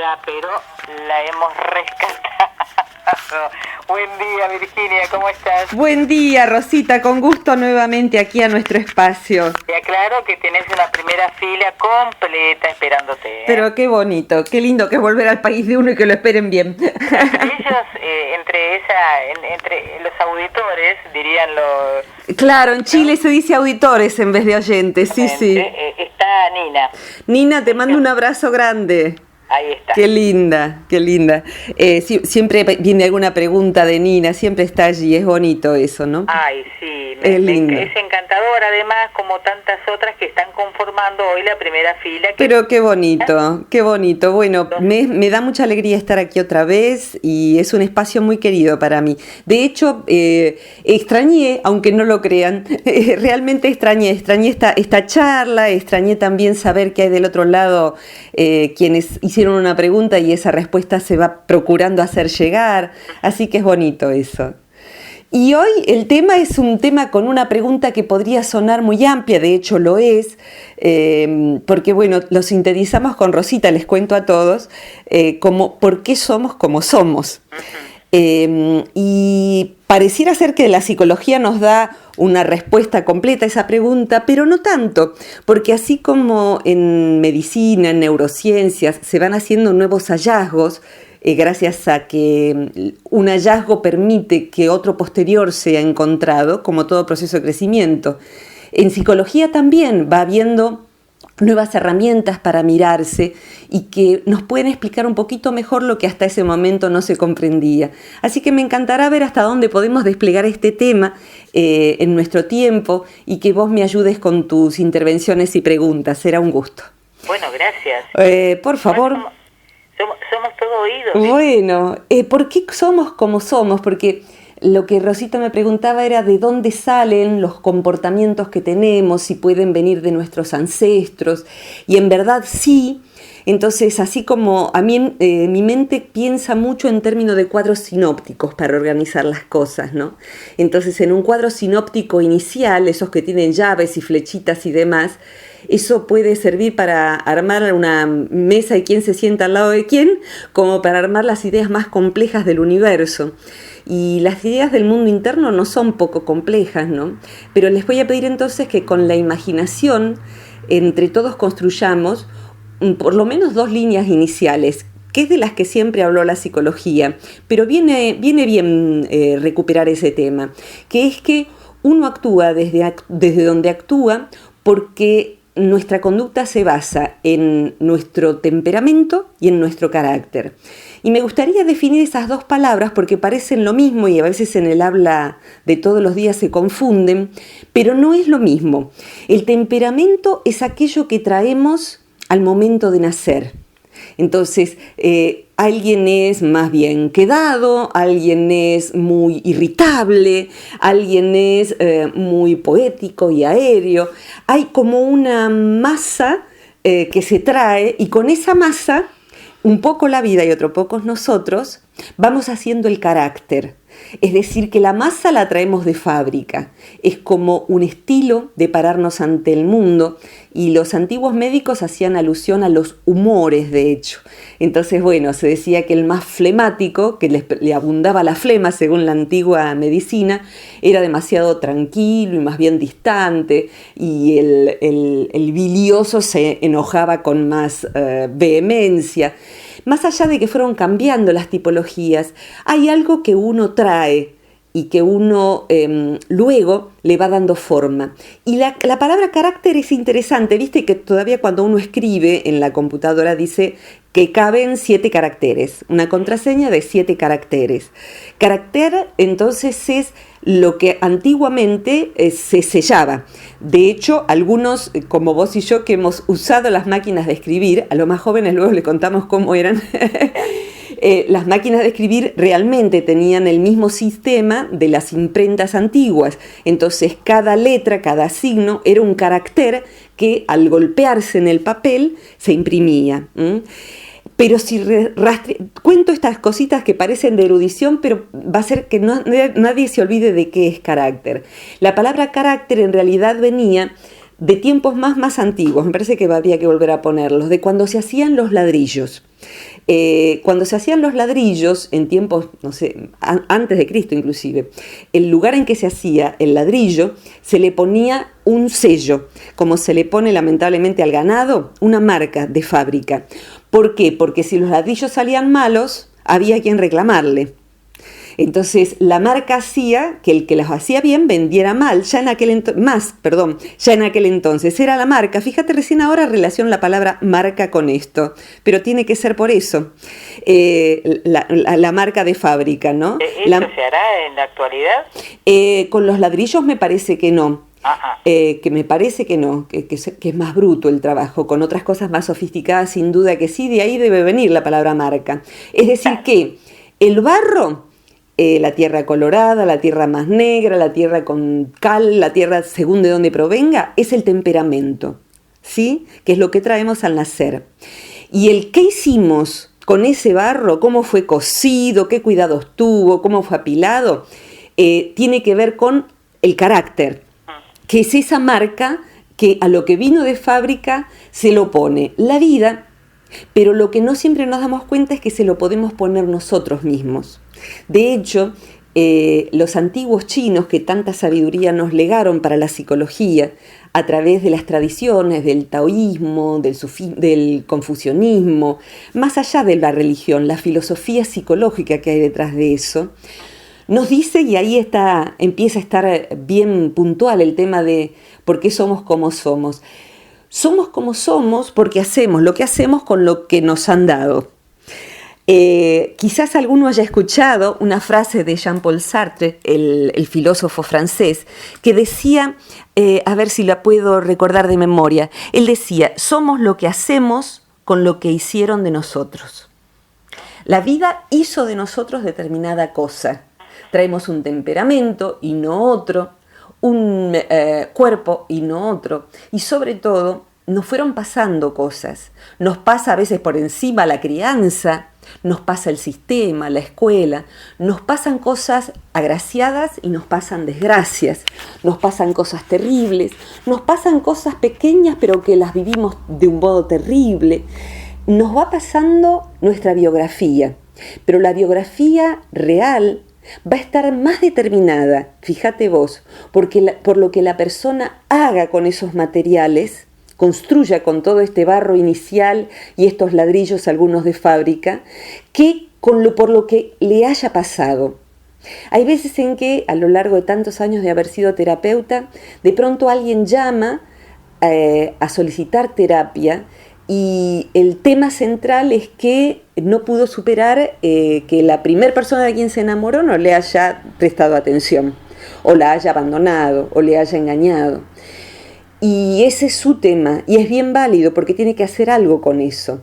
perdida, pero la hemos rescatado. Buen día, Virginia, ¿cómo estás? Buen día, Rosita, con gusto nuevamente aquí a nuestro espacio. Te aclaro que tenés una primera fila completa esperándote, ¿eh? Pero qué bonito, qué lindo que es volver al país de uno y que lo esperen bien. Ellos, entre los auditores, dirían los... Claro, en Chile se dice auditores en vez de oyentes, sí, sí. Está Nina. Nina, te mando un abrazo grande. Ahí está. Qué linda, qué linda. Siempre viene alguna pregunta de Nina, siempre está allí, es bonito eso, ¿no? Ay, sí, es lindo. Es encantador, además, como tantas otras que están conformando hoy la primera fila. Pero qué bonito, qué bonito. Bueno, me da mucha alegría estar aquí otra vez y es un espacio muy querido para mí. De hecho, extrañé, aunque no lo crean, realmente extrañé esta charla, extrañé también saber que hay del otro lado quienes hicieron una pregunta y esa respuesta se va procurando hacer llegar, así que es bonito eso. Y hoy el tema es un tema con una pregunta que podría sonar muy amplia, de hecho lo es, porque bueno, lo sintetizamos con Rosita, les cuento a todos, como ¿por qué somos como somos? Y pareciera ser que la psicología nos da una respuesta completa a esa pregunta, pero no tanto, porque así como en medicina, en neurociencias, se van haciendo nuevos hallazgos, gracias a que un hallazgo permite que otro posterior sea encontrado, como todo proceso de crecimiento. En psicología también va habiendo nuevas herramientas para mirarse y que nos pueden explicar un poquito mejor lo que hasta ese momento no se comprendía. Así que me encantará ver hasta dónde podemos desplegar este tema en nuestro tiempo y que vos me ayudes con tus intervenciones y preguntas. Será un gusto. Bueno, gracias. Por favor. Somos todo oídos. Bueno, ¿por qué somos como somos? Porque lo que Rosita me preguntaba era de dónde salen los comportamientos que tenemos, si pueden venir de nuestros ancestros, y en verdad sí. Entonces, así como a mí mi mente piensa mucho en términos de cuadros sinópticos para organizar las cosas, ¿no? Entonces, en un cuadro sinóptico inicial, esos que tienen llaves y flechitas y demás, eso puede servir para armar una mesa y quién se sienta al lado de quién, como para armar las ideas más complejas del universo. Y las ideas del mundo interno no son poco complejas, ¿no? Pero les voy a pedir entonces que con la imaginación entre todos construyamos por lo menos dos líneas iniciales, que es de las que siempre habló la psicología, pero viene bien recuperar ese tema, que es que uno actúa desde donde actúa porque nuestra conducta se basa en nuestro temperamento y en nuestro carácter. Y me gustaría definir esas dos palabras porque parecen lo mismo y a veces en el habla de todos los días se confunden, pero no es lo mismo. El temperamento es aquello que traemos al momento de nacer. Entonces, alguien es más bien quedado, alguien es muy irritable, alguien es muy poético y aéreo. Hay como una masa que se trae y con esa masa, un poco la vida y otro poco nosotros, vamos haciendo el carácter. Es decir, que la masa la traemos de fábrica. Es como un estilo de pararnos ante el mundo y los antiguos médicos hacían alusión a los humores, de hecho. Entonces, bueno, se decía que el más flemático, que le abundaba la flema según la antigua medicina, era demasiado tranquilo y más bien distante y el bilioso se enojaba con más vehemencia. Más allá de que fueron cambiando las tipologías, hay algo que uno trae y que uno luego le va dando forma. Y la palabra carácter es interesante, viste que todavía cuando uno escribe en la computadora dice que caben 7 caracteres, una contraseña de 7 caracteres. Carácter entonces es lo que antiguamente se sellaba. De hecho, algunos, como vos y yo, que hemos usado las máquinas de escribir, a los más jóvenes luego les contamos cómo eran, las máquinas de escribir realmente tenían el mismo sistema de las imprentas antiguas. Entonces, cada letra, cada signo era un carácter que al golpearse en el papel se imprimía. Pero si cuento estas cositas que parecen de erudición, pero va a ser que nadie se olvide de qué es carácter. La palabra carácter en realidad venía de tiempos más antiguos, me parece que habría que volver a ponerlos, de cuando se hacían los ladrillos. Cuando se hacían los ladrillos, en tiempos, no sé, antes de Cristo inclusive, el lugar en que se hacía el ladrillo, se le ponía un sello, como se le pone lamentablemente al ganado, una marca de fábrica. ¿Por qué? Porque si los ladrillos salían malos, había quien reclamarle. Entonces la marca hacía que el que los hacía bien vendiera mal, ya en aquel entonces era la marca. Fíjate, recién ahora relaciono la palabra marca con esto, pero tiene que ser por eso, la marca de fábrica, ¿no? ¿Eso se hará en la actualidad? Con los ladrillos me parece que no. Que me parece que no, que es más bruto el trabajo. Con otras cosas más sofisticadas, sin duda que sí, de ahí debe venir la palabra marca. Es decir, que el barro, la tierra colorada, la tierra más negra, la tierra con cal, la tierra según de donde provenga, es el temperamento, ¿sí? Que es lo que traemos al nacer. Y el qué hicimos con ese barro, cómo fue cocido, qué cuidados tuvo, cómo fue apilado, tiene que ver con el carácter, que es esa marca que a lo que vino de fábrica se lo pone la vida, pero lo que no siempre nos damos cuenta es que se lo podemos poner nosotros mismos. De hecho, los antiguos chinos que tanta sabiduría nos legaron para la psicología a través de las tradiciones del taoísmo, del confucianismo, más allá de la religión, la filosofía psicológica que hay detrás de eso, nos dice, y ahí empieza a estar bien puntual el tema de por qué somos como somos. Somos como somos porque hacemos lo que hacemos con lo que nos han dado. Quizás alguno haya escuchado una frase de Jean-Paul Sartre, el filósofo francés, que decía, a ver si la puedo recordar de memoria, él decía, somos lo que hacemos con lo que hicieron de nosotros. La vida hizo de nosotros determinada cosa. Traemos un temperamento y no otro, un cuerpo y no otro, y sobre todo nos fueron pasando cosas. Nos pasa a veces por encima la crianza, nos pasa el sistema, la escuela, nos pasan cosas agraciadas y nos pasan desgracias, nos pasan cosas terribles, nos pasan cosas pequeñas pero que las vivimos de un modo terrible. Nos va pasando nuestra biografía, pero la biografía real va a estar más determinada, fíjate vos, por lo que la persona haga con esos materiales, construya con todo este barro inicial y estos ladrillos, algunos de fábrica, que por lo que le haya pasado. Hay veces en que, a lo largo de tantos años de haber sido terapeuta, de pronto alguien llama a solicitar terapia y el tema central es que no pudo superar que la primera persona de quien se enamoró no le haya prestado atención, o la haya abandonado, o le haya engañado. Y ese es su tema, y es bien válido porque tiene que hacer algo con eso.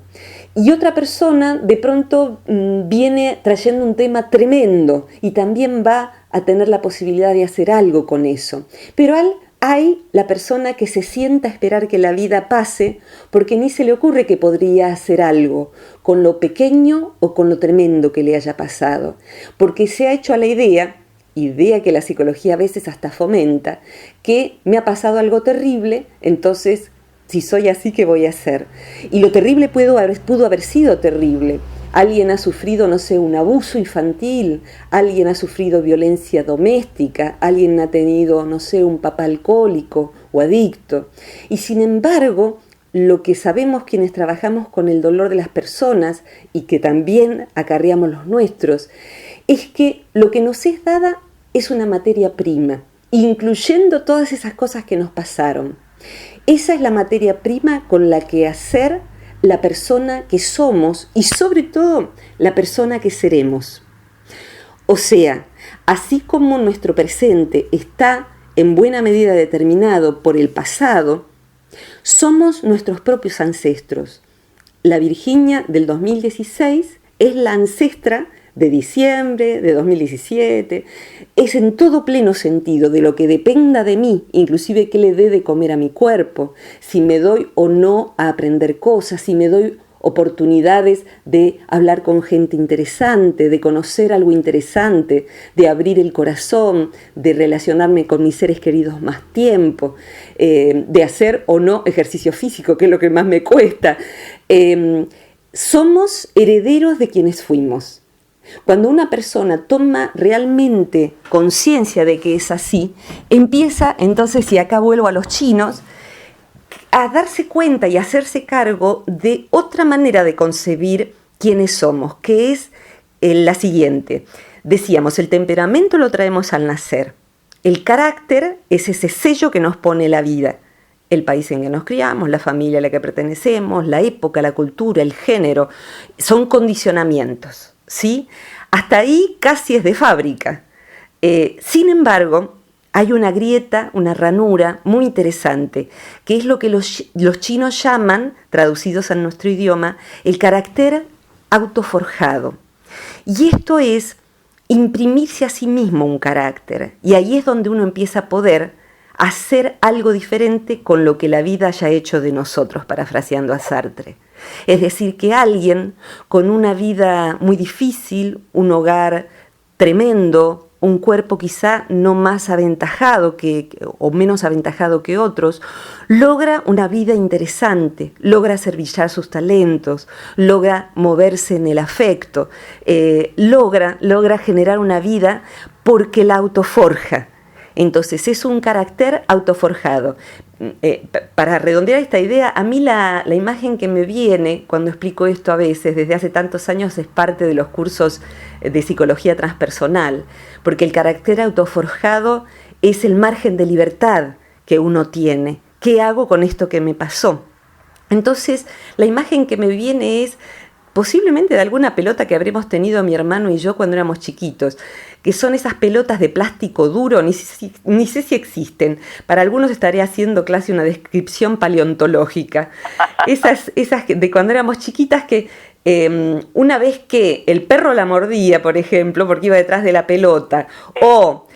Y otra persona de pronto viene trayendo un tema tremendo y también va a tener la posibilidad de hacer algo con eso. Pero hay la persona que se sienta a esperar que la vida pase porque ni se le ocurre que podría hacer algo con lo pequeño o con lo tremendo que le haya pasado. Porque se ha hecho a la idea que la psicología a veces hasta fomenta, que me ha pasado algo terrible, entonces si soy así, ¿qué voy a hacer? Y lo terrible pudo haber sido terrible. Alguien ha sufrido, no sé, un abuso infantil, alguien ha sufrido violencia doméstica, alguien ha tenido, no sé, un papá alcohólico o adicto. Y sin embargo, lo que sabemos quienes trabajamos con el dolor de las personas y que también acarreamos los nuestros, es que lo que nos es dada es una materia prima, incluyendo todas esas cosas que nos pasaron. Esa es la materia prima con la que hacer la persona que somos y sobre todo la persona que seremos. O sea, así como nuestro presente está en buena medida determinado por el pasado, somos nuestros propios ancestros. La Virginia del 2016 es la ancestra de diciembre, de 2017, es en todo pleno sentido de lo que dependa de mí, inclusive qué le dé de comer a mi cuerpo, si me doy o no a aprender cosas, si me doy oportunidades de hablar con gente interesante, de conocer algo interesante, de abrir el corazón, de relacionarme con mis seres queridos más tiempo, de hacer o no ejercicio físico, que es lo que más me cuesta. Somos herederos de quienes fuimos. Cuando una persona toma realmente conciencia de que es así, empieza, entonces, y acá vuelvo a los chinos, a darse cuenta y hacerse cargo de otra manera de concebir quiénes somos, que es la siguiente. Decíamos, el temperamento lo traemos al nacer. El carácter es ese sello que nos pone la vida. El país en que nos criamos, la familia a la que pertenecemos, la época, la cultura, el género, son condicionamientos. ¿Sí? Hasta ahí casi es de fábrica. Sin embargo, hay una grieta, una ranura muy interesante, que es lo que los chinos llaman, traducidos a nuestro idioma, el carácter autoforjado. Y esto es imprimirse a sí mismo un carácter. Y ahí es donde uno empieza a poder hacer algo diferente con lo que la vida haya hecho de nosotros, parafraseando a Sartre. Es decir, que alguien con una vida muy difícil, un hogar tremendo, un cuerpo quizá no más aventajado o menos aventajado que otros, logra una vida interesante, logra hacer brillar sus talentos, logra moverse en el afecto, logra generar una vida porque la autoforja. Entonces es un carácter autoforjado. Para redondear esta idea, a mí la imagen que me viene cuando explico esto a veces, desde hace tantos años, es parte de los cursos de psicología transpersonal, porque el carácter autoforjado es el margen de libertad que uno tiene. ¿Qué hago con esto que me pasó? Entonces, la imagen que me viene es posiblemente de alguna pelota que habremos tenido mi hermano y yo cuando éramos chiquitos, que son esas pelotas de plástico duro, ni sé si existen. Para algunos estaré haciendo casi una descripción paleontológica. Esas de cuando éramos chiquitas que una vez que el perro la mordía, por ejemplo, porque iba detrás de la pelota, o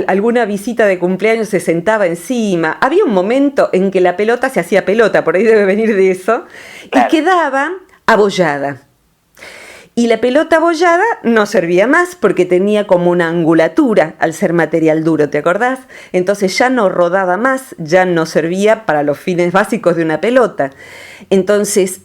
alguna visita de cumpleaños se sentaba encima, había un momento en que la pelota se hacía pelota, por ahí debe venir de eso, claro, y quedaba abollada. Y la pelota abollada no servía más porque tenía como una angulatura al ser material duro, ¿te acordás? Entonces ya no rodaba más, ya no servía para los fines básicos de una pelota. Entonces,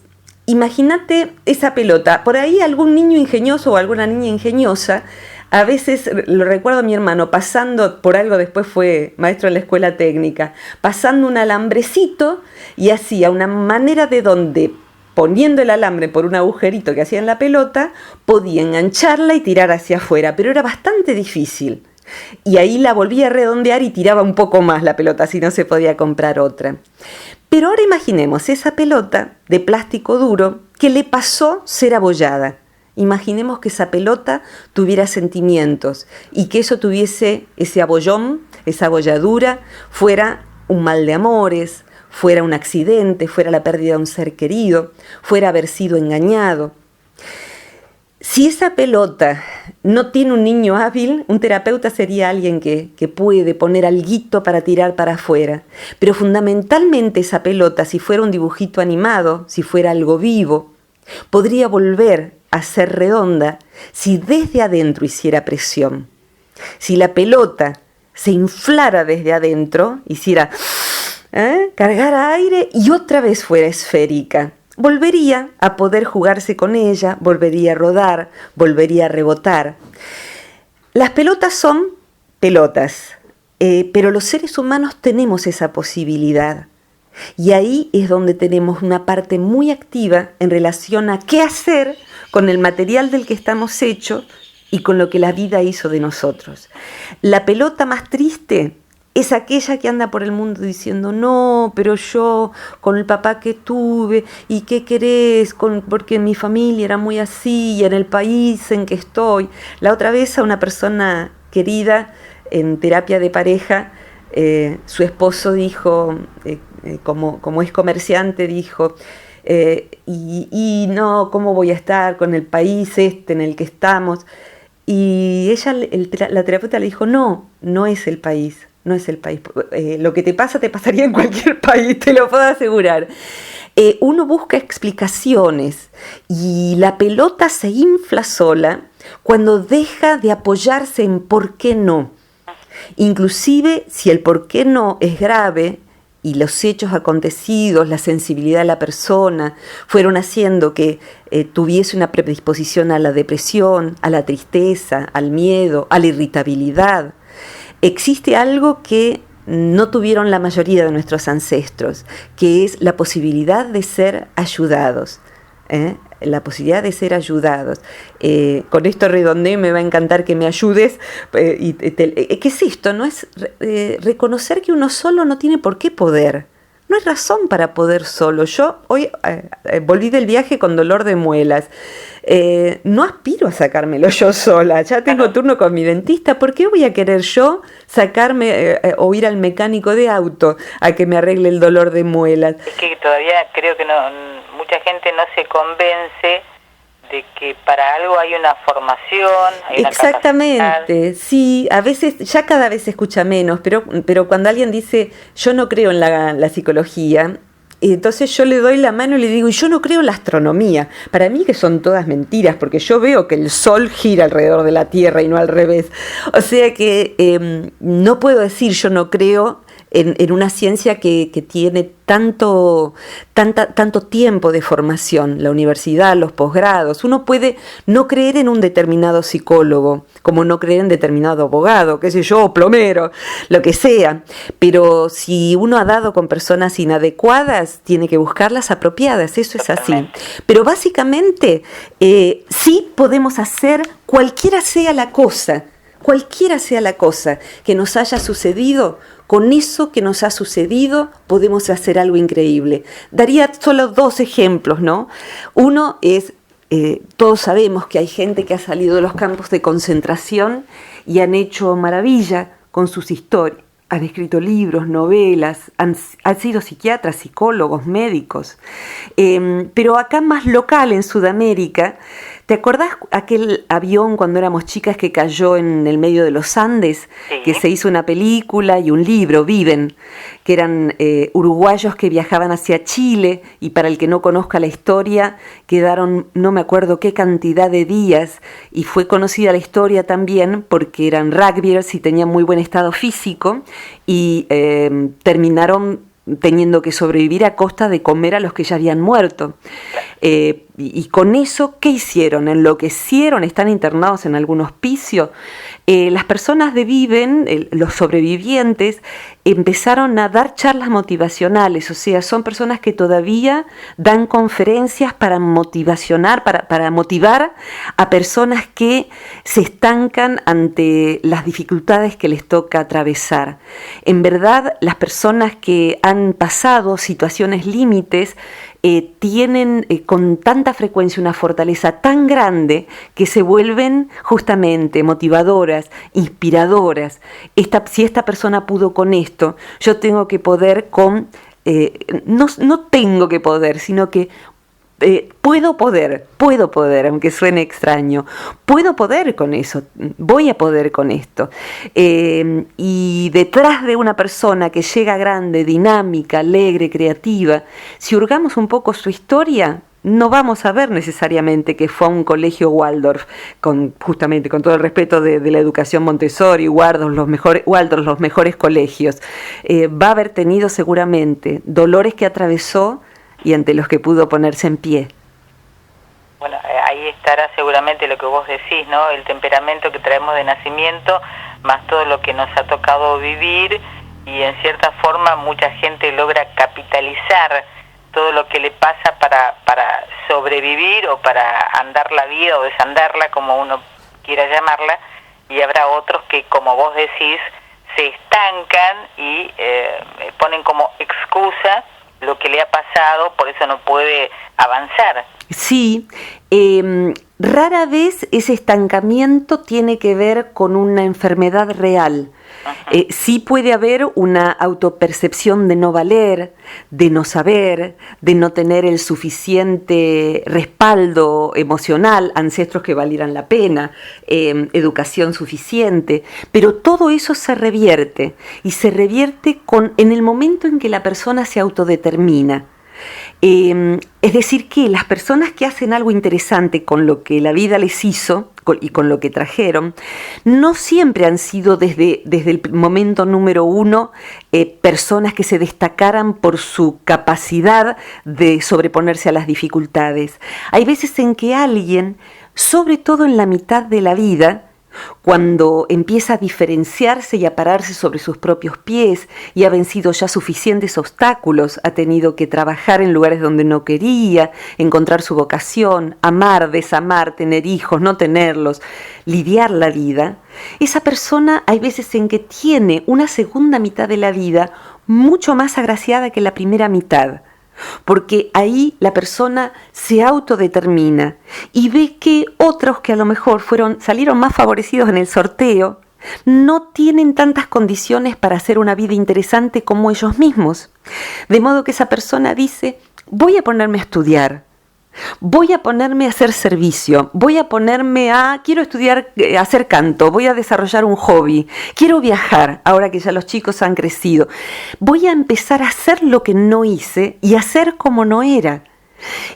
imagínate esa pelota. Por ahí algún niño ingenioso o alguna niña ingeniosa, a veces lo recuerdo a mi hermano pasando, por algo después fue maestro en la escuela técnica, pasando un alambrecito y hacía una manera de donde, poniendo el alambre por un agujerito que hacía en la pelota, podía engancharla y tirar hacia afuera, pero era bastante difícil. Y ahí la volvía a redondear y tiraba un poco más la pelota, si no se podía comprar otra. Pero ahora imaginemos esa pelota de plástico duro que le pasó ser abollada. Imaginemos que esa pelota tuviera sentimientos y que eso tuviese ese abollón, esa abolladura, fuera un mal de amores, fuera un accidente, fuera la pérdida de un ser querido, fuera haber sido engañado. Si esa pelota no tiene un niño hábil, un terapeuta sería alguien que puede poner alguito para tirar para afuera. Pero fundamentalmente esa pelota, si fuera un dibujito animado, si fuera algo vivo, podría volver a ser redonda si desde adentro hiciera presión. Si la pelota se inflara desde adentro, hiciera cargara aire y otra vez fuera esférica, volvería a poder jugarse con ella, volvería a rodar, volvería a rebotar. Las pelotas son pelotas, pero los seres humanos tenemos esa posibilidad. Y ahí es donde tenemos una parte muy activa en relación a qué hacer con el material del que estamos hechos y con lo que la vida hizo de nosotros. La pelota más triste es aquella que anda por el mundo diciendo, no, pero yo con el papá que tuve, ¿y qué querés? Porque mi familia era muy así, y en el país en que estoy. La otra vez a una persona querida en terapia de pareja, su esposo dijo, como es comerciante, dijo, y no, ¿cómo voy a estar con el país en el que estamos? Y ella, la terapeuta le dijo, no es el país. No es el país. Lo que te pasa te pasaría en cualquier país, te lo puedo asegurar. Uno busca explicaciones y la pelota se infla sola cuando deja de apoyarse en por qué no. Inclusive si el por qué no es grave y los hechos acontecidos, la sensibilidad de la persona fueron haciendo que tuviese una predisposición a la depresión, a la tristeza, al miedo, a la irritabilidad. Existe algo que no tuvieron la mayoría de nuestros ancestros, que es la posibilidad de ser ayudados. La posibilidad de ser ayudados. Con esto redondeo, me va a encantar que me ayudes. ¿Qué es esto? No es reconocer que uno solo no tiene por qué poder. No hay razón para poder solo. Yo hoy volví del viaje con dolor de muelas. No aspiro a sacármelo yo sola. Ya tengo turno con mi dentista. ¿Por qué voy a querer yo sacarme o ir al mecánico de auto a que me arregle el dolor de muelas? Es que todavía creo que mucha gente no se convence de que para algo hay una formación, hay una exactamente, capacidad. Sí, a veces, ya cada vez se escucha menos, pero cuando alguien dice, yo no creo en la psicología, entonces yo le doy la mano y le digo, y yo no creo en la astronomía. Para mí que son todas mentiras, porque yo veo que el Sol gira alrededor de la Tierra y no al revés. O sea que no puedo decir yo no creo en una ciencia que tiene tanto tiempo de formación, la universidad, los posgrados. Uno puede no creer en un determinado psicólogo, como no creer en determinado abogado, qué sé yo, plomero, lo que sea. Pero si uno ha dado con personas inadecuadas, tiene que buscar las apropiadas, eso es así. Pero básicamente sí podemos hacer cualquiera sea la cosa que nos haya sucedido. Con eso que nos ha sucedido podemos hacer algo increíble. Daría solo 2 ejemplos, ¿no? Uno es, todos sabemos que hay gente que ha salido de los campos de concentración y han hecho maravilla con sus historias. Han escrito libros, novelas, han sido psiquiatras, psicólogos, médicos. Pero acá más local, en Sudamérica, ¿te acordás aquel avión cuando éramos chicas que cayó en el medio de los Andes? Sí. Que se hizo una película y un libro, Viven, que eran uruguayos que viajaban hacia Chile y para el que no conozca la historia, quedaron no me acuerdo qué cantidad de días y fue conocida la historia también porque eran rugbyers y tenían muy buen estado físico y terminaron teniendo que sobrevivir a costa de comer a los que ya habían muerto. Y con eso, ¿qué hicieron? Enloquecieron, están internados en algún hospicio. Las personas de Viven, los sobrevivientes, empezaron a dar charlas motivacionales, o sea, son personas que todavía dan conferencias para para motivar a personas que se estancan ante las dificultades que les toca atravesar. En verdad, las personas que han pasado situaciones límites tienen con tanta frecuencia una fortaleza tan grande que se vuelven justamente motivadoras, inspiradoras. Si esta persona pudo con esto, yo tengo que poder con... no tengo que poder, sino que puedo poder, aunque suene extraño, puedo poder con eso, voy a poder con esto. Y detrás de una persona que llega grande, dinámica, alegre, creativa, si hurgamos un poco su historia, no vamos a ver necesariamente que fue a un colegio Waldorf, justamente con todo el respeto de la educación Montessori, Waldorf, los mejores colegios. Va a haber tenido seguramente dolores que atravesó y ante los que pudo ponerse en pie. Bueno, ahí estará seguramente lo que vos decís, ¿no? El temperamento que traemos de nacimiento, más todo lo que nos ha tocado vivir, y en cierta forma mucha gente logra capitalizar todo lo que le pasa para sobrevivir o para andar la vida o desandarla, como uno quiera llamarla, y habrá otros que, como vos decís, se estancan y ponen como excusa lo que le ha pasado, por eso no puede avanzar. Sí, rara vez ese estancamiento tiene que ver con una enfermedad real. Sí puede haber una autopercepción de no valer, de no saber, de no tener el suficiente respaldo emocional, ancestros que valieran la pena, educación suficiente, pero todo eso se revierte y se revierte en el momento en que la persona se autodetermina. Es decir, que las personas que hacen algo interesante con lo que la vida les hizo y con lo que trajeron, no siempre han sido desde el momento número uno personas que se destacaran por su capacidad de sobreponerse a las dificultades. Hay veces en que alguien, sobre todo en la mitad de la vida, cuando empieza a diferenciarse y a pararse sobre sus propios pies y ha vencido ya suficientes obstáculos, ha tenido que trabajar en lugares donde no quería, encontrar su vocación, amar, desamar, tener hijos, no tenerlos, lidiar la vida, esa persona hay veces en que tiene una segunda mitad de la vida mucho más agraciada que la primera mitad. Porque ahí la persona se autodetermina y ve que otros que a lo mejor salieron más favorecidos en el sorteo no tienen tantas condiciones para hacer una vida interesante como ellos mismos. De modo que esa persona dice, voy a ponerme a estudiar, voy a ponerme a hacer servicio, quiero estudiar, hacer canto, voy a desarrollar un hobby, quiero viajar, ahora que ya los chicos han crecido, voy a empezar a hacer lo que no hice y hacer como no era.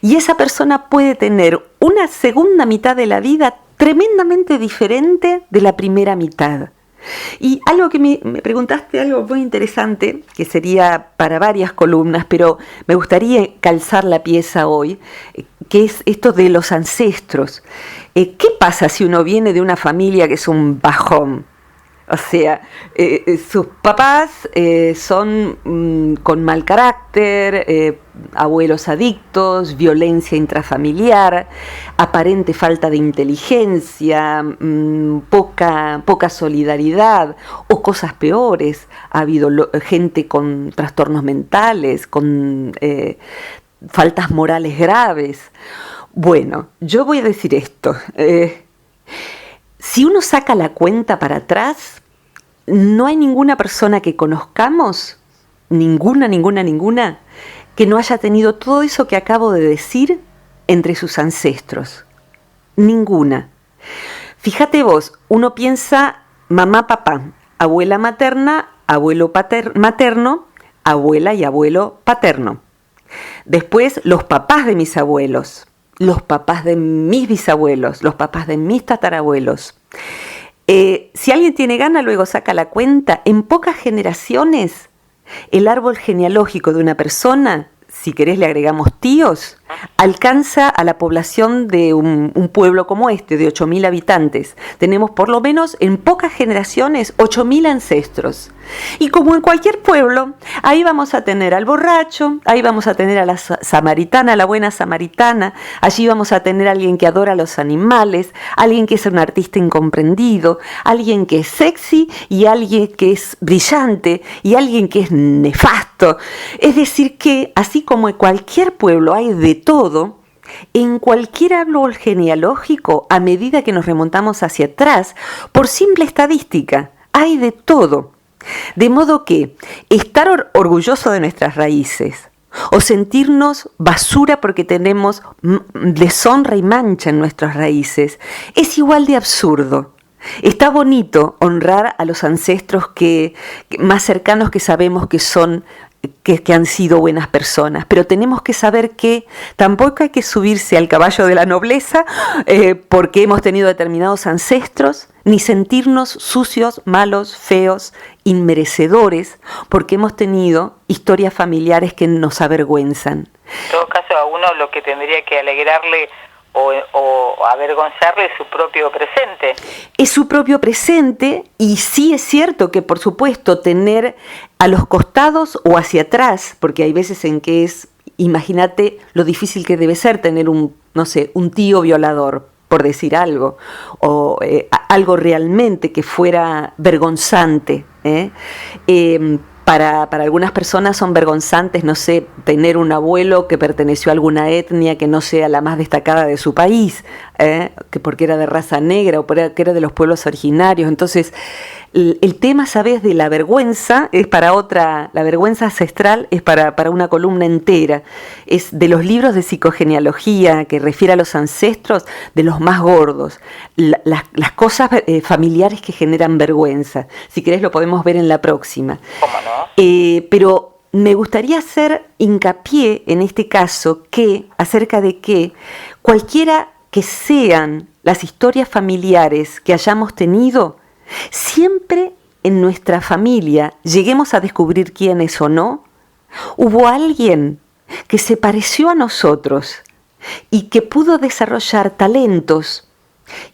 Y esa persona puede tener una segunda mitad de la vida tremendamente diferente de la primera mitad. Y algo que me preguntaste, algo muy interesante, que sería para varias columnas, pero me gustaría calzar la pieza hoy, que es esto de los ancestros. ¿Qué pasa si uno viene de una familia que es un bajón? O sea, sus papás son con mal carácter, abuelos adictos, violencia intrafamiliar, aparente falta de inteligencia, poca solidaridad o cosas peores. Ha habido gente con trastornos mentales, con faltas morales graves. Bueno, yo voy a decir esto. Si uno saca la cuenta para atrás, no hay ninguna persona que conozcamos, ninguna, que no haya tenido todo eso que acabo de decir entre sus ancestros. Ninguna. Fíjate vos, uno piensa mamá, papá, abuela materna, abuelo materno, abuela y abuelo paterno. Después los papás de mis abuelos, los papás de mis bisabuelos, los papás de mis tatarabuelos. Si alguien tiene gana, luego saca la cuenta. En pocas generaciones, el árbol genealógico de una persona, si querés le agregamos tíos, alcanza a la población de un pueblo como este, de 8.000 habitantes. Tenemos por lo menos en pocas generaciones 8.000 ancestros. Y como en cualquier pueblo, ahí vamos a tener al borracho, ahí vamos a tener a la samaritana, a la buena samaritana, allí vamos a tener a alguien que adora a los animales, alguien que es un artista incomprendido, alguien que es sexy y alguien que es brillante y alguien que es nefasto. Es decir que, así como en cualquier pueblo hay de todo, en cualquier árbol genealógico, a medida que nos remontamos hacia atrás, por simple estadística, hay de todo. De modo que estar orgulloso de nuestras raíces o sentirnos basura porque tenemos deshonra y mancha en nuestras raíces es igual de absurdo. Está bonito honrar a los ancestros más cercanos que sabemos que han sido buenas personas, pero tenemos que saber que tampoco hay que subirse al caballo de la nobleza porque hemos tenido determinados ancestros, ni sentirnos sucios, malos, feos, inmerecedores, porque hemos tenido historias familiares que nos avergüenzan. En todo caso, a uno lo que tendría que alegrarle o avergonzarle es su propio presente. Es su propio presente, y sí es cierto que, por supuesto, tener a los costados o hacia atrás, porque hay veces en que imagínate lo difícil que debe ser tener un tío violador, por decir algo, o algo realmente que fuera vergonzante, Para algunas personas son vergonzantes, tener un abuelo que perteneció a alguna etnia que no sea la más destacada de su país, que porque era de raza negra o porque era de los pueblos originarios. Entonces, el tema, ¿sabes?, de la vergüenza es para otra, la vergüenza ancestral es para una columna entera. Es de los libros de psicogenealogía que refiere a los ancestros, de los más gordos. Las cosas familiares que generan vergüenza. Si querés lo podemos ver en la próxima. ¿Cómo no? Pero me gustaría hacer hincapié en este caso acerca de que cualquiera que sean las historias familiares que hayamos tenido, siempre en nuestra familia, lleguemos a descubrir quién es o no, hubo alguien que se pareció a nosotros y que pudo desarrollar talentos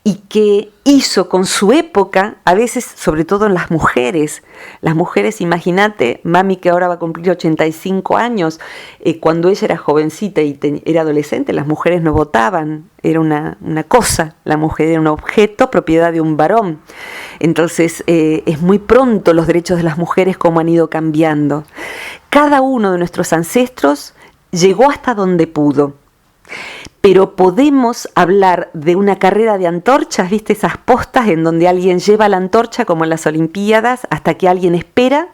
y que hizo con su época, a veces sobre todo en las mujeres, imagínate, mami que ahora va a cumplir 85 años, cuando ella era jovencita y era adolescente, las mujeres no votaban, era una cosa, la mujer era un objeto, propiedad de un varón. Entonces es muy pronto los derechos de las mujeres cómo han ido cambiando. Cada uno de nuestros ancestros llegó hasta donde pudo. Pero podemos hablar de una carrera de antorchas, ¿viste? Esas postas en donde alguien lleva la antorcha como en las Olimpiadas hasta que alguien espera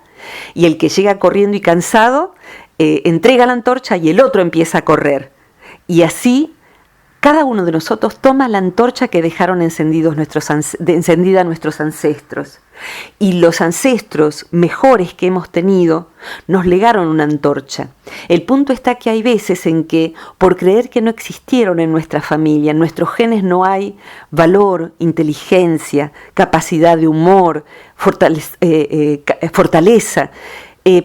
y el que llega corriendo y cansado entrega la antorcha y el otro empieza a correr. Y así cada uno de nosotros toma la antorcha que dejaron encendida nuestros ancestros. Y los ancestros mejores que hemos tenido nos legaron una antorcha. El punto está que hay veces en que, por creer que no existieron en nuestra familia, en nuestros genes no hay valor, inteligencia, capacidad de humor, fortaleza,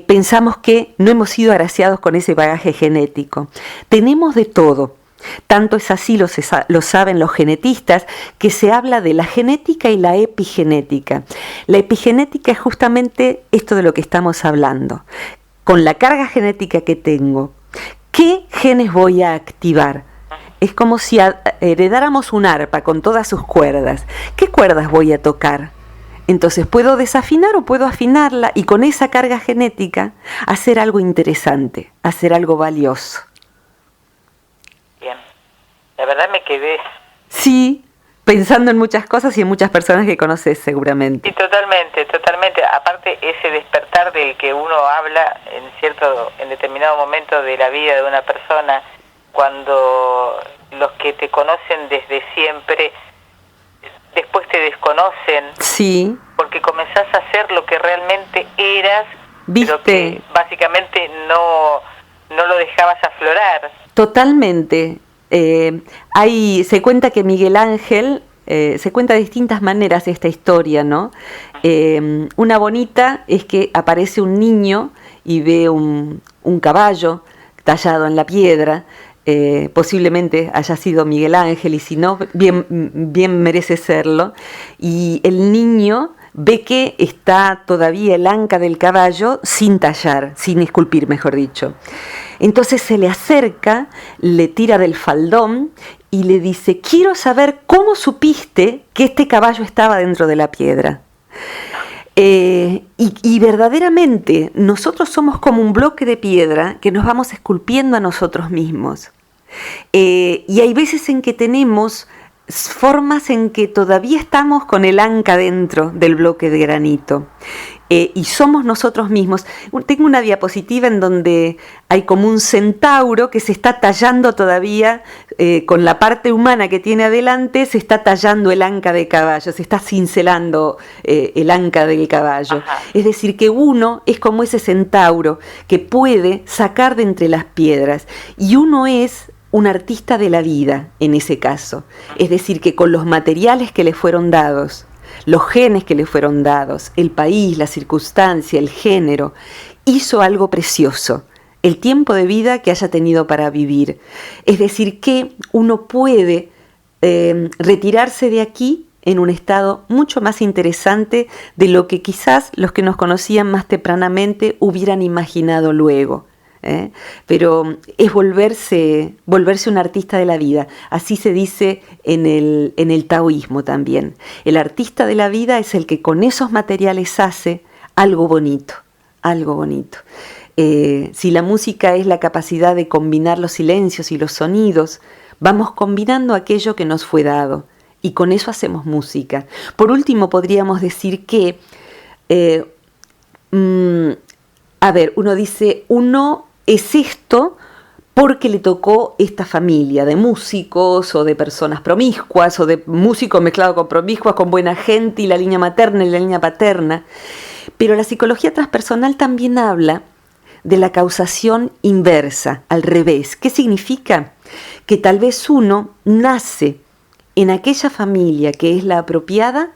pensamos que no hemos sido agraciados con ese bagaje genético. Tenemos de todo. Tanto es así, lo saben los genetistas, que se habla de la genética y la epigenética. La epigenética es justamente esto de lo que estamos hablando. Con la carga genética que tengo, ¿qué genes voy a activar? Es como si heredáramos un arpa con todas sus cuerdas. ¿Qué cuerdas voy a tocar? Entonces puedo desafinar o puedo afinarla y con esa carga genética hacer algo interesante, hacer algo valioso. Bien, la verdad me quedé... Sí, pensando en muchas cosas y en muchas personas que conoces seguramente. Sí, totalmente. Aparte ese despertar del que uno habla en determinado momento de la vida de una persona, cuando los que te conocen desde siempre, después te desconocen. Sí. Porque comenzás a ser lo que realmente eras, ¿viste? Pero que básicamente no lo dejabas aflorar. Totalmente. Se cuenta que Miguel Ángel, se cuenta de distintas maneras esta historia, ¿no? Una bonita es que aparece un niño y ve un caballo tallado en la piedra, posiblemente haya sido Miguel Ángel y si no, bien merece serlo, y el niño ve que está todavía el anca del caballo sin tallar, sin esculpir, mejor dicho. Entonces se le acerca, le tira del faldón y le dice: quiero saber cómo supiste que este caballo estaba dentro de la piedra. Y verdaderamente nosotros somos como un bloque de piedra que nos vamos esculpiendo a nosotros mismos. Y hay veces en que tenemos formas en que todavía estamos con el anca dentro del bloque de granito. Y somos nosotros mismos. Tengo una diapositiva en donde hay como un centauro que se está tallando todavía, con la parte humana que tiene adelante, se está tallando el anca de caballo, se está cincelando el anca del caballo. Ajá. Es decir, que uno es como ese centauro que puede sacar de entre las piedras, y uno es un artista de la vida en ese caso. Es decir, que con los materiales que le fueron dados, los genes que le fueron dados, el país, la circunstancia, el género, hizo algo precioso, el tiempo de vida que haya tenido para vivir. Es decir, que uno puede retirarse de aquí en un estado mucho más interesante de lo que quizás los que nos conocían más tempranamente hubieran imaginado luego. Pero es volverse un artista de la vida. Así se dice en el taoísmo también. El artista de la vida es el que con esos materiales hace algo bonito, algo bonito. Si la música es la capacidad de combinar los silencios y los sonidos, vamos combinando aquello que nos fue dado y con eso hacemos música. Por último, podríamos decir que, uno dice, uno es esto porque le tocó esta familia de músicos o de personas promiscuas o de músicos mezclados con promiscuas, con buena gente y la línea materna y la línea paterna. Pero la psicología transpersonal también habla de la causación inversa, al revés. ¿Qué significa? Que tal vez uno nace en aquella familia que es la apropiada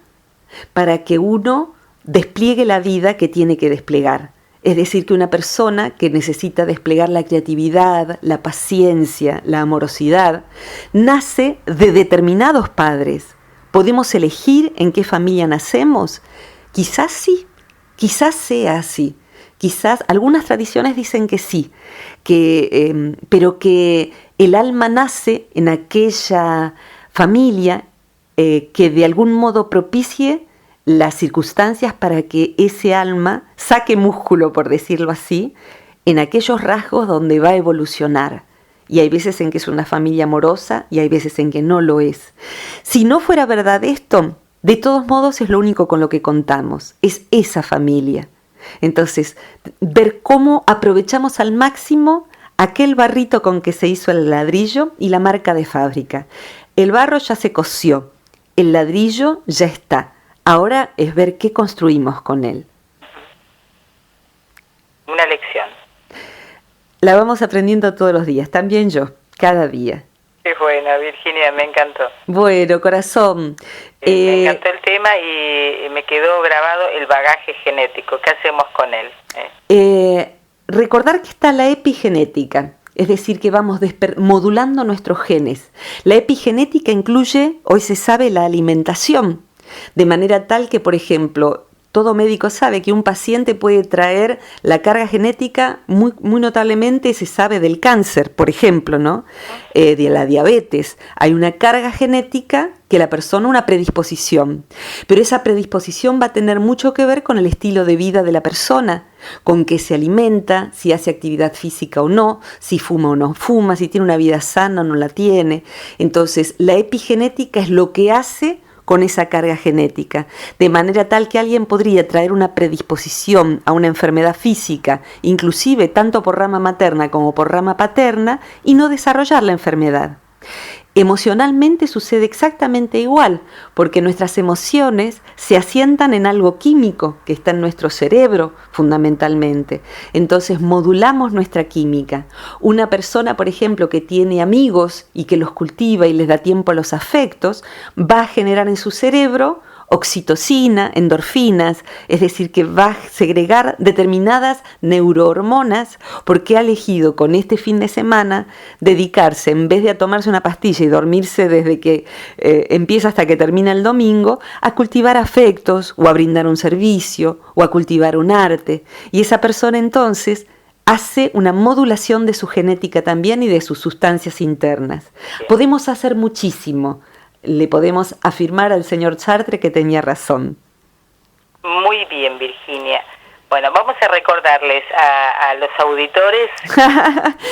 para que uno despliegue la vida que tiene que desplegar. Es decir, que una persona que necesita desplegar la creatividad, la paciencia, la amorosidad, nace de determinados padres. ¿Podemos elegir en qué familia nacemos? Quizás sí, quizás sea así. Quizás algunas tradiciones dicen que sí, pero que el alma nace en aquella familia que de algún modo propicie las circunstancias para que ese alma saque músculo, por decirlo así, en aquellos rasgos donde va a evolucionar. Y hay veces en que es una familia amorosa y hay veces en que no lo es. Si no fuera verdad esto, de todos modos es lo único con lo que contamos, es esa familia. Entonces, ver cómo aprovechamos al máximo aquel barrito con que se hizo el ladrillo y la marca de fábrica. El barro ya se coció, el ladrillo ya está. Ahora es ver qué construimos con él. Una lección. La vamos aprendiendo todos los días, también yo, cada día. Qué buena, Virginia, me encantó. Bueno, corazón. Me encantó el tema y me quedó grabado el bagaje genético. ¿Qué hacemos con él? Recordar que está la epigenética. Es decir, que vamos modulando nuestros genes. La epigenética incluye, hoy se sabe, la alimentación. De manera tal que, por ejemplo, todo médico sabe que un paciente puede traer la carga genética, muy notablemente se sabe del cáncer, por ejemplo, ¿no? De la diabetes. Hay una carga genética que la persona, una predisposición. Pero esa predisposición va a tener mucho que ver con el estilo de vida de la persona, con qué se alimenta, si hace actividad física o no, si fuma o no fuma, si tiene una vida sana o no la tiene. Entonces, la epigenética es lo que hace con esa carga genética, de manera tal que alguien podría traer una predisposición a una enfermedad física, inclusive tanto por rama materna como por rama paterna, y no desarrollar la enfermedad. Emocionalmente sucede exactamente igual, porque nuestras emociones se asientan en algo químico que está en nuestro cerebro fundamentalmente. Entonces modulamos nuestra química. Una persona, por ejemplo, que tiene amigos y que los cultiva y les da tiempo a los afectos, va a generar en su cerebro oxitocina, endorfinas, es decir, que va a segregar determinadas neurohormonas porque ha elegido con este fin de semana dedicarse, en vez de a tomarse una pastilla y dormirse desde que empieza hasta que termina el domingo, a cultivar afectos o a brindar un servicio o a cultivar un arte. Y esa persona entonces hace una modulación de su genética también y de sus sustancias internas. Podemos hacer muchísimo. Le podemos afirmar al señor Sartre que tenía razón. Muy bien, Virginia. Bueno, vamos a recordarles a los auditores,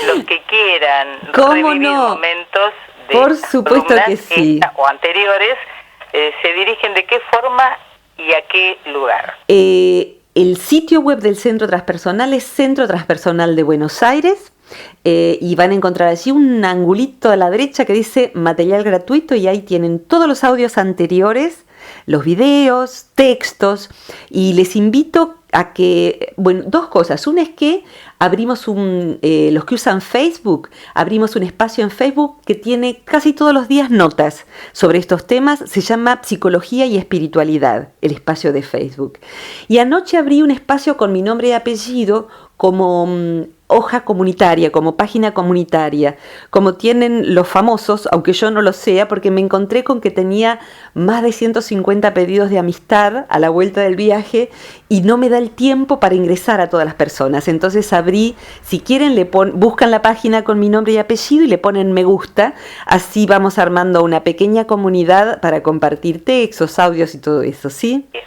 los que quieran revivir momentos de por supuesto que sí, o anteriores, se dirigen de qué forma y a qué lugar. El sitio web del Centro Transpersonal es Centro Transpersonal de Buenos Aires. Y van a encontrar allí un angulito a la derecha que dice material gratuito y ahí tienen todos los audios anteriores, los videos, textos, y les invito a que, bueno, dos cosas. Una es que abrimos los que usan Facebook, abrimos un espacio en Facebook que tiene casi todos los días notas sobre estos temas, se llama Psicología y Espiritualidad, el espacio de Facebook. Y anoche abrí un espacio con mi nombre y apellido como hoja comunitaria, como página comunitaria, como tienen los famosos, aunque yo no lo sea, porque me encontré con que tenía más de 150 pedidos de amistad a la vuelta del viaje y no me da el tiempo para ingresar a todas las personas. Entonces abrí, si quieren, buscan la página con mi nombre y apellido y le ponen me gusta, así vamos armando una pequeña comunidad para compartir textos, audios y todo eso, ¿sí? Bien.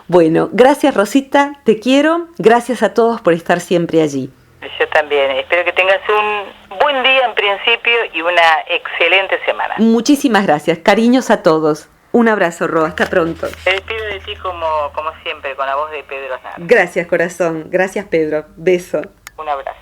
Bueno, gracias Rosita, te quiero, gracias a todos por estar siempre allí. Yo también, espero que tengas un buen día en principio y una excelente semana. Muchísimas gracias, cariños a todos. Un abrazo, Ro, hasta pronto. Me despido de ti como siempre, con la voz de Pedro Aznar. Gracias, corazón, gracias Pedro, beso. Un abrazo.